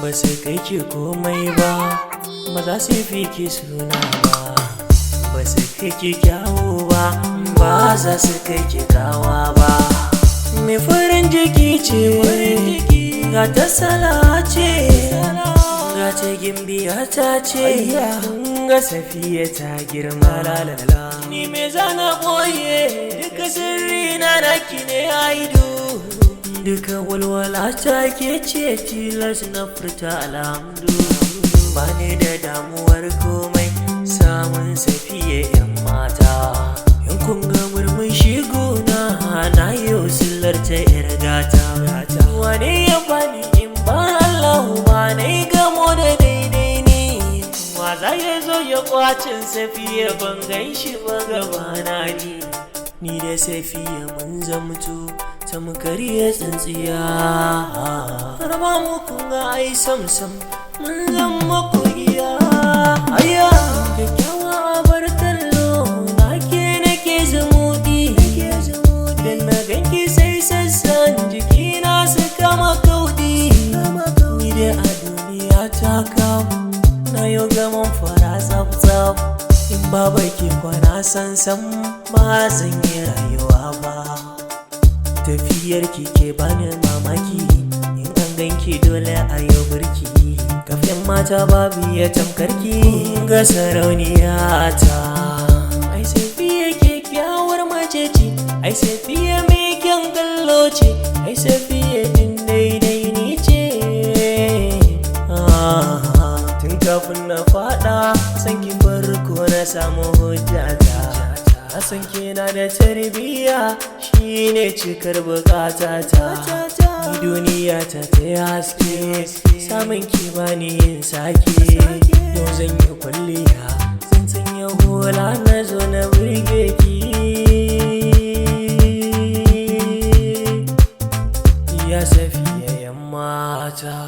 Ba su kai ki komai ba, ba za su fi ki suna ba. Ba su kai ki kyawu ba, ba za su kai ki kawa ba. Mai farin jiki ce, ga ta sala ce, ga ta gimbiya ta ce, ga Safiya ta girma. Ni me zana boye, duka sirri na naki ne aidu. Duka walwala ta ke ce tilas na furta alhamdu. Ba ni da damuwar komai samun Safiya yan mata. In kun ga murmushi gona na yau sillar ta yar gata. Wane ya bani in ba Allahu ba na yi gamo da daidai ne. Wa za ya zo ya kwacin Safiya ban gan shi ba gabana ni. Ni da Safiya mun zamto tamkariya tsintsiya. Raba mu kunga ai sam mun zama kogiya. Aya kyakkyawa abar kallo na ke nake zumuɗi. Dan na ganki sai sassan jikina su kama kauɗi. Ni dai a duniya ta kamu na yau gaman fara tsaf. In ba baki kwana san ba zan yi rayuwa ba. Tafiyar ki ke bani mamaki, in an ganki dole a yau birki. Kafin mata babu ya tamkarki ga sarauniya ta. Ai Safiya kyakkyawar mace ce, ai Safiya mai kyan kallo ce, ai Safiya din daidai ni ce. Tun kafin na fada san ki farko na samu hujjata. San kina da tarbiyya shine cikar bukatata. Ni duniya ta haske, samun ki bani yin sake. Yau zan yi kwalliya, zan sanya hula na zo na burge ki. Ya Safiya yan mata.